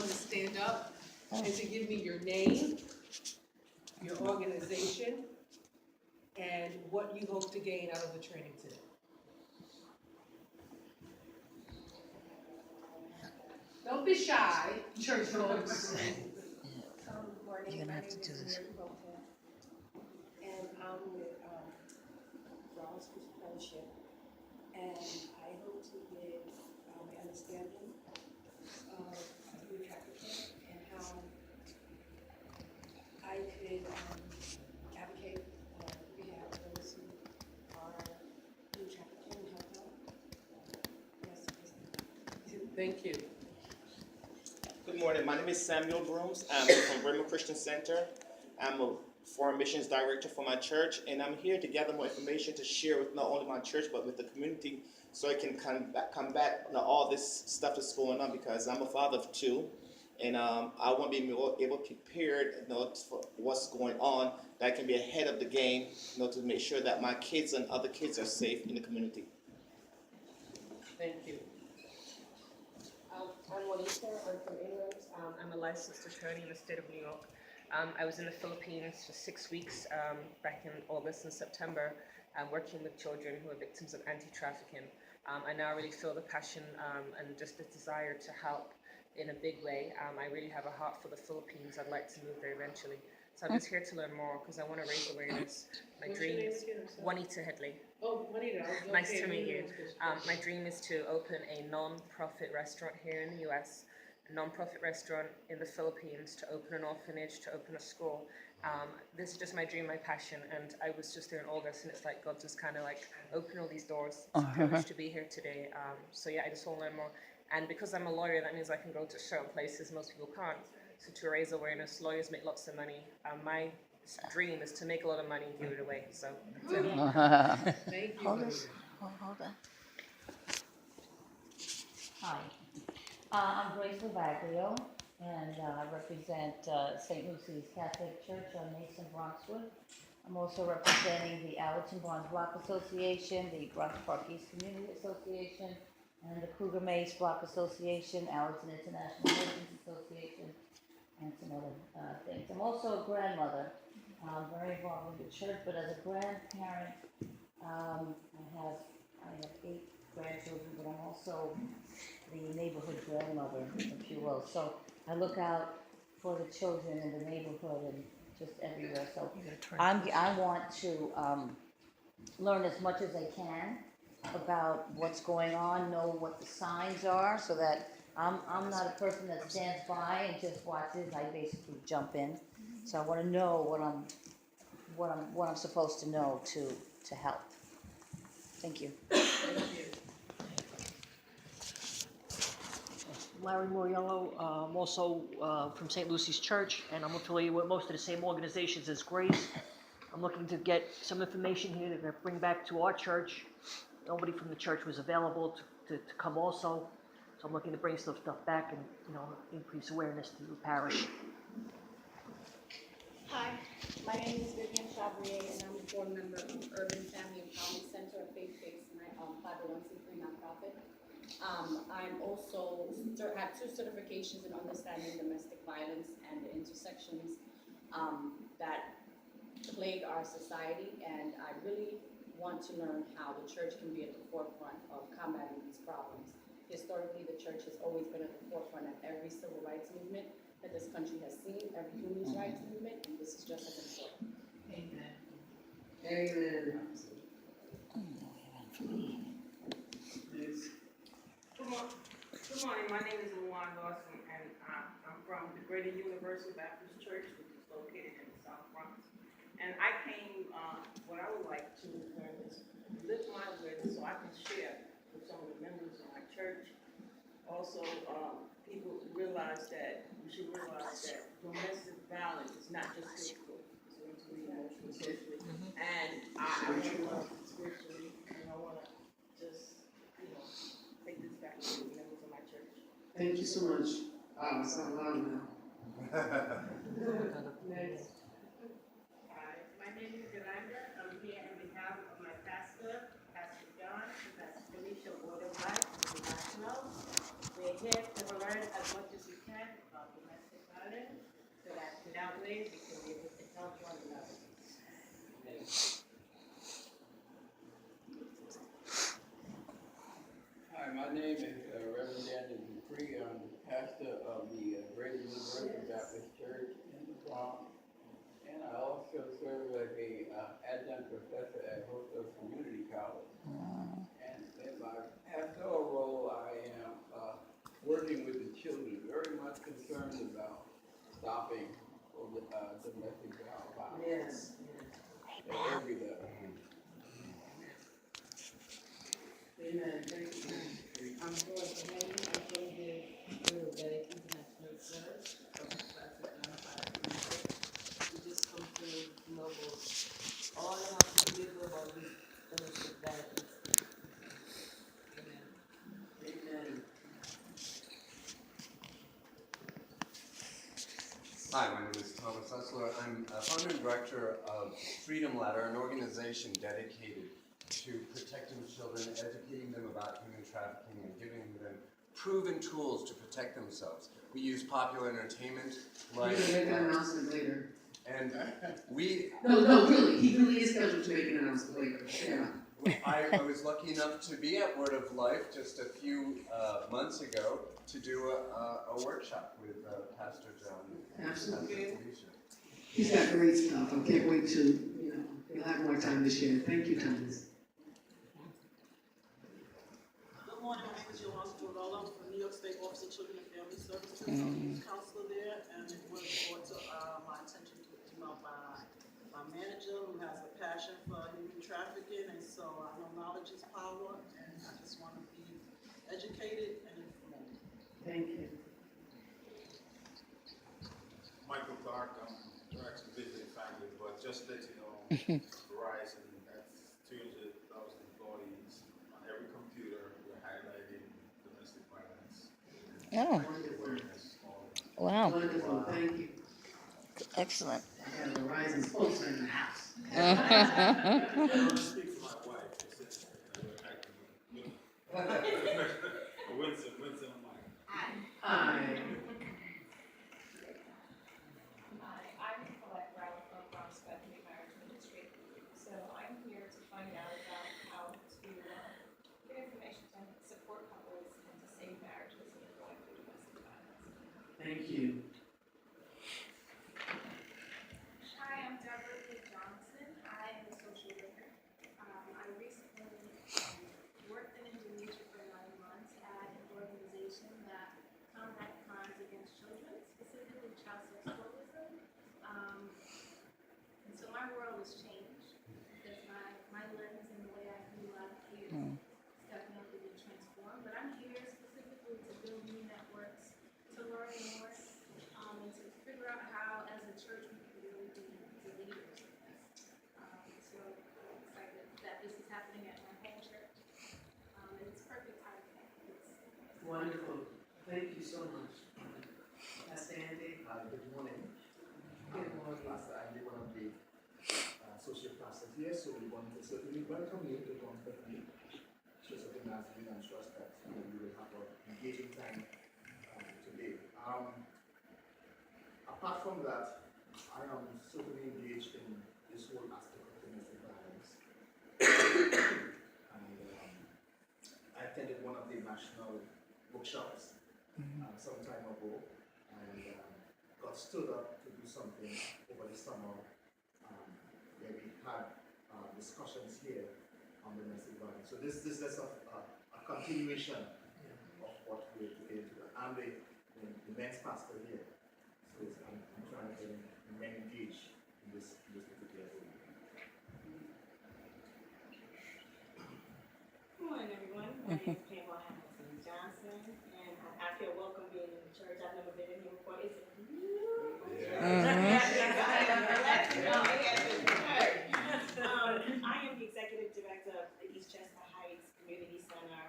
everyone to stand up and to give me your name, your organization, and what you hope to gain out of the training today. Don't be shy, church folks. Morning. You're gonna My have to name do is this. Mary Volta, and I'm with Bronx Christian Fellowship, and I hope to give my understanding of human trafficking and how I could advocate on behalf of those who are human trafficking and help out. Yes, Thank you. Good morning. My name is Samuel Brooms. I'm from Bremer Christian Center. I'm a foreign missions director for my church, and I'm here to gather more information to share with not only my church but with the community, so I can combat all this stuff that's going on. Because I'm a father of two, and I want to be able prepared, for what's going on. That I can be ahead of the game, to make sure that my kids and other kids are safe in the community. Thank you. I'm Juanita. I'm from England. I'm a licensed attorney in the state of New York. I was in the Philippines for 6 weeks back in August and September, working with children who are victims of anti-trafficking. I now really feel the passion and just the desire to help in a big way. I really have a heart for the Philippines. I'd like to move there eventually. So I'm just here to learn more because I want to raise awareness. What's your name again? Juanita Headley. Oh, Juanita. Nice to meet you. My dream is to open a non-profit restaurant here in the US, a non-profit restaurant in the Philippines, to open an orphanage, to open a school. This is just my dream, my passion, and I was just there in August, and it's like God just kind of like opened all these doors. It's a privilege to be here today. So yeah, I just want to learn more. And because I'm a lawyer, that means I can go to certain places most people can't. So to raise awareness, lawyers make lots of money. My dream is to make a lot of money and give it away. So that's it. Thank you. Hold Juanita. this. Hold on. Hi, I'm Grace Lavaglio, and I represent St. Lucy's Catholic Church on Mason Bronxwood. I'm also representing the Allerton Barnes Block Association, the Bronx Park East Community Association, and the Kruger Maze Block Association, Allerton International Merchants Association, and some other things. I'm also a grandmother. I'm very involved with the church, but as a grandparent, I have 8 grandchildren, but I'm also the neighborhood grandmother, if you will. So I look out for the children in the neighborhood and just everywhere. So I want to learn as much as I can about what's going on, know what the signs are, so that I'm not a person that stands by and just watches. I basically jump in. So I want to know what I'm supposed to know to help. Thank you. Thank you. Larry Moriello, I'm also from St. Lucy's Church, and I'm affiliated with most of the same organizations as Grace. I'm looking to get some information here to bring back to our church. Nobody from the church was available to come also, so I'm looking to bring some stuff back and increase awareness to the parish. Hi, my name is Vivian Chabrier, and I'm a board member of Urban Family Empowerment Center, a faith-based 501c3 nonprofit. I'm also have 2 certifications in understanding domestic violence and the intersections that plague our society, and I really want to learn how the church can be at the forefront of combating these problems. Historically, the church has always been at the forefront of every civil rights movement that this country has seen, every human rights movement, and this is just as important. Amen. Amen. Good morning. My name is Luan Lawson, and I'm from the Greater Universal Baptist Church, which is located in the South Bronx. And I came, what I would like to learn is lift my awareness so I can share with some of the members of my church. Also, people realize that, we should realize that domestic violence is not just physical, it's mentally, emotionally, socially. And I want to learn spiritually, and I want to just, take this back to the members of my church. Thank you so much. It's not loud now. Next. Hi, my name is Yolanda. I'm here on behalf of my pastor, Pastor John, and Pastor Felicia Waterwright International. We're here to learn as much as we can about my name is Reverend Daniel Dupree. I'm the pastor of the Greater Universal Baptist Church in the Bronx. And I also serve as a adjunct professor at Host of Community College. And in my pastoral role, I am working with the children, very much concerned about stopping domestic violence. Yes. At every level. Amen. Thank you. I'm Joyce Henry. I'm from the Riverbank International Church of Classic We just come to know about all I have to deliver about this domestic violence. Amen. Amen. Hi, my name is Thomas Usler. I'm founder and director of Freedom Ladder, an organization dedicated to protecting children, educating them about human trafficking, and giving them proven tools to protect themselves. We use popular entertainment like... He's gonna make an announcement later. And we... No, really, he really is scheduled to make an announcement later, yeah. I was lucky enough to be at Word of Life just a few months ago to do a workshop with Pastor John. Absolutely. He's got great stuff. I can't wait to, you'll have more time to share. Thank you, Thomas. Good morning, my name is Yolanda Torello. I'm from New York State Office of Children and Family Services. I'm a youth counselor there, and it was brought to my attention by my manager, who has a passion for human trafficking, and so I know knowledge is power, and I just want to be educated and informed. Thank you. Michael Clark, I'm director of visiting family, but just let you know, Verizon has 200,000 employees. On every computer, we're highlighting domestic violence. Oh. Awareness. Wow. Wonderful, thank you. Excellent. I got a Verizon spokesman in the house. I don't speak for my wife. Winston, Mike. Hi. Hi, I'm Colette Brown from Bronx Bethany Marriage Ministry. So I'm here to find out about how to get information to support couples and to save marriages when they're going through domestic violence. Thank you. Hi, I'm Deborah P. Johnson. I am a social worker. I recently worked in Indonesia for 9 months at an organization that combat crimes against children, specifically child sexualism. And so my world has changed because my lens and the way I view life here has definitely been transformed. But I'm here specifically to build new networks, to learn more, and to figure out how, as a church, we can really be the leaders in this. So I'm excited that this is happening at my home church. And it's perfect timing. Wonderful. Thank you so much. Pastor Andy. Good morning. Good morning. Pastor Andy, one of the associate pastors here, so we want to certainly welcome you to Bronx Bethany. Just recognize you and trust that we will have an engaging time today. Apart from that, I am certainly engaged in this whole aspect of domestic violence. And I attended one of the national workshops some time ago, and got stood up to do something over the summer where we had discussions here on domestic violence. So this is a continuation of what we're getting to. I'm the men's pastor here, so I'm trying to get men engaged in this particular area. Good morning, everyone. My name is Pamela Hamilton Johnson, and I feel welcome being in the church. I've never been in here before. It's a beautiful church. I am the executive director of the East Chester Heights Community Center.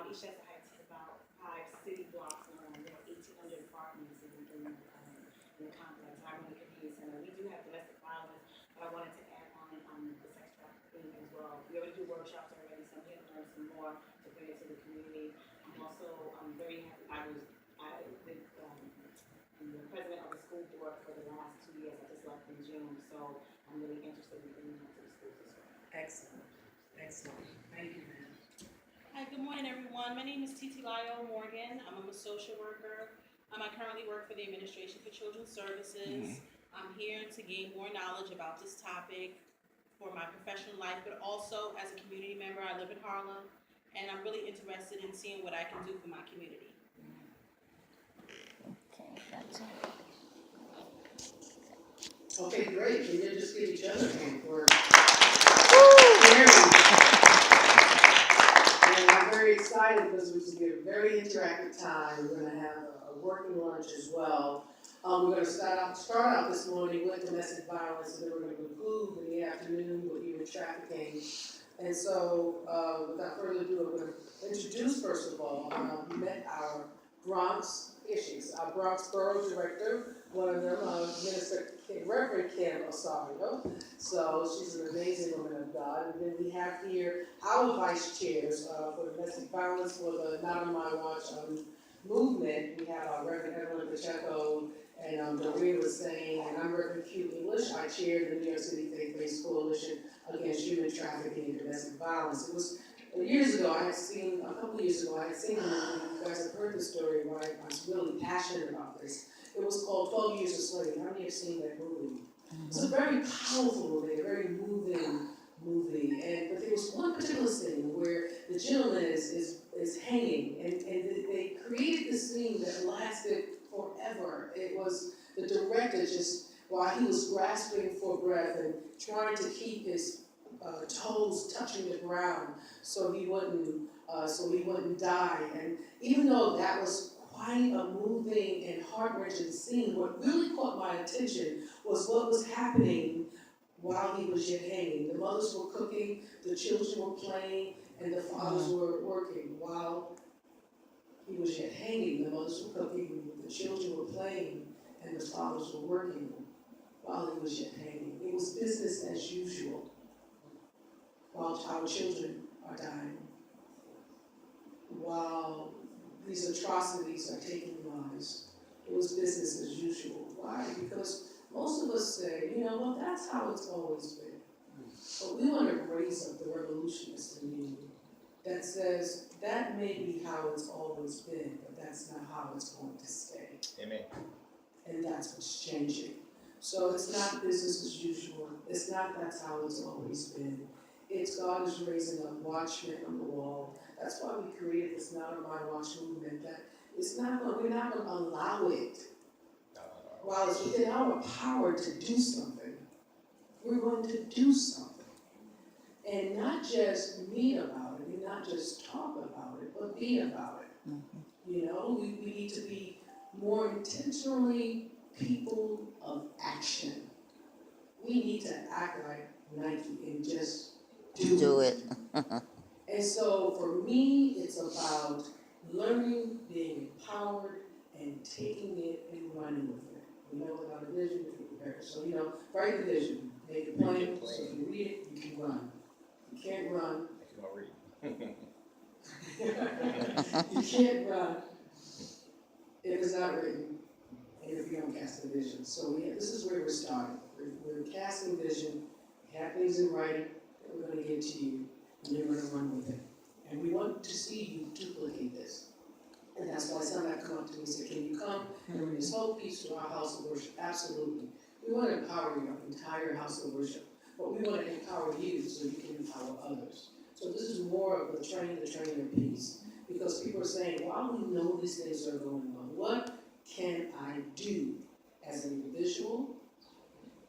East Chester Heights is about 5 city blocks long. There are 1,800 apartments in the complex. I run the community center. We do have domestic violence, but I wanted to add on the sex trafficking as well. We already do workshops already, so I'm here to learn some more to bring it to the community. I'm also very happy. I was the president of the school board for the last 2 years. I just left in June, so I'm really interested in bringing that to the schools as well. Excellent. Excellent. Thank you, ma'am. Hi, Hi, good morning, everyone. My name is Titi Lyle Morgan. I'm a social worker. I currently work for the Administration for Children's Services. I'm here to gain more knowledge about this topic for my professional life, but also as a community member. I live in Harlem, and I'm really interested in seeing what I can do for my community. Okay, that's it. Okay, great. We can just give each other a hand for and I'm very excited because this will be a very interactive time. We're going to have a working lunch as well. We're going to start out this morning with domestic violence, and then we're going to conclude in the afternoon with human trafficking. And so, without further ado, I'm going to introduce, first of all, we met our Bronx issues, our Bronx Borough Director, one of them, Reverend Kim Osario. So she's an amazing woman of God. And then we have here our vice chairs for domestic violence for the Not On My Watch movement. We have our Reverend Evelyn Pacheco and Doreen was saying, and I'm Reverend Q English. I chair the New York City Faith-Based Coalition Against Human Trafficking and Domestic Violence. It was years ago, a couple of years ago, I had seen the movie. You guys have heard the story, why I was really passionate about this. It was called 12 Years a Slave. How many have seen that movie? It's a very powerful movie, a very moving movie. But there was one particular scene where the gentleman is hanging, and they created this scene that lasted forever. It was the director just, while he was grasping for breath and trying to keep his toes touching the ground so he wouldn't die. And even though that was quite a moving and heart-wrenching scene, what really caught my attention was what was happening while he was yet hanging. The mothers were cooking, the children were playing, and the fathers were working. While he was yet hanging, the mothers were cooking, the children were playing, and the fathers were working while he was yet hanging. It was business as usual while our children are dying, while these atrocities are taking lives. It was business as usual. Why? Because most of us say, well, that's how it's always been. But we want to raise up the revolutionist in you that says that may be how it's always been, but that's not how it's going to stay. Amen. And that's what's changing. So it's not business as usual. It's not that's how it's always been. It's God is raising up watchmen on the wall. That's why we created this Not On My Watch movement, that we're not going to allow it. While it's within our power to do something, we're going to do something. And not just meet about it, and not just talk about it, but be about it. We need to be more intentionally people of action. We need to act like Nike and just do it. And so for me, it's about learning, being empowered, and taking it and running with it. Without a vision, you can prepare. So, write the vision, make it plain, so if you read it, you can run. You can't run. You can't run if it's not written and if you don't cast a vision. So this is where we're starting. We're casting vision, we have things in writing that we're going to give to you, and you're going to run with it. And we want to see you duplicate this. And that's why some have come up to me and said, can you come and bring this whole piece to our house of worship? Absolutely. We want to empower your entire house of worship, but we want to empower you so you can empower others. So this is more of the train the trainer piece, because people are saying, while we know these things are going on, what can I do as an individual,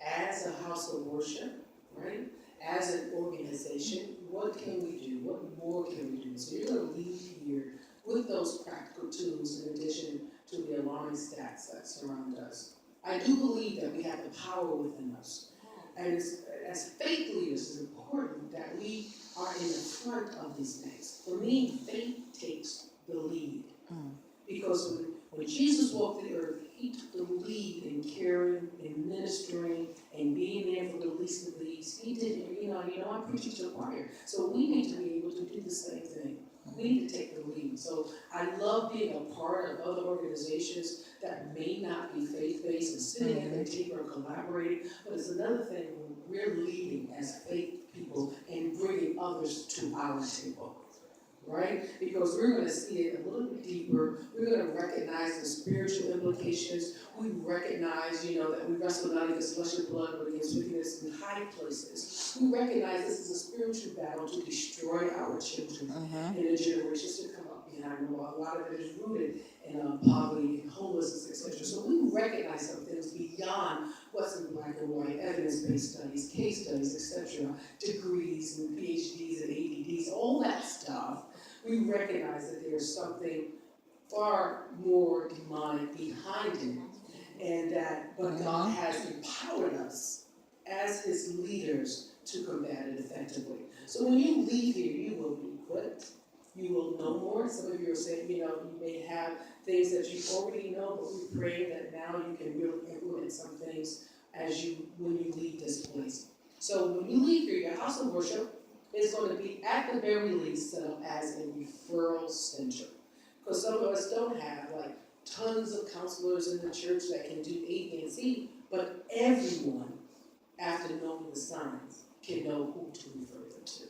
as a house of worship, right? As an organization, what can we do? What more can we do? So you're going to leave here with those practical tools in addition to the alarming stats that surround us. I do believe that we have the power within us. And as faith leaders, it's important that we are in the front of these things. For me, faith takes the lead. Because when Jesus walked the earth, he took the lead in caring, in ministering, and being there for the least of these. He did, I'm preaching to a choir. So we need to be able to do the same thing. We need to take the lead. So I love being a part of other organizations that may not be faith-based and sitting at their table and collaborating, but it's another thing when we're leading as faith people and bringing others to our table. right? Because we're gonna see it a little bit deeper. We're gonna recognize the spiritual implications. We recognize, that we wrestle not against flesh and blood, but against wickedness in high places. We recognize this is a spiritual battle to destroy our children and the generations to come up behind them. A lot of it is rooted in poverty and homelessness, etc. So we recognize some things beyond what's in black and white, evidence-based studies, case studies, etc., degrees and PhDs and ADDs, all that stuff. We recognize that there's something far more demonic behind it, and but God has empowered us as His leaders to combat it effectively. So when you leave here, you will be equipped. You will know more. Some of you are saying, you may have things that you already know, but we pray that now you can really implement some things when you leave this place. So when you leave here, your house of worship is going to be at the very least set up as a referral center. Because some of us don't have tons of counselors in the church that can do A, B, and C, but everyone, after knowing the signs, can know who to refer them to.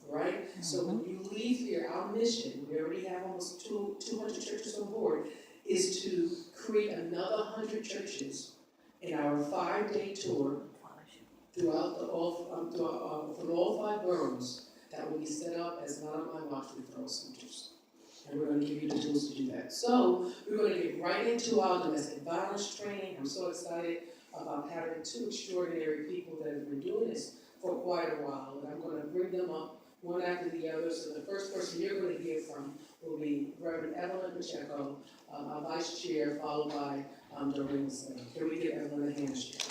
Right? So when you leave here, our mission, we already have almost 200 churches on board, is to create another 100 churches in our 5-day tour throughout from all 5 boroughs that will be set up as non-online watch referral centers. And we're going to give you the tools to do that. So we're going to get right into our domestic violence training. I'm so excited about having 2 extraordinary people that have been doing this for quite a while. And I'm going to bring them up one after the other. So the first person you're going to hear from will be Reverend Evelyn Pacheco, our vice chair, followed by Doreen Slater. Can we give Evelyn a hand shake?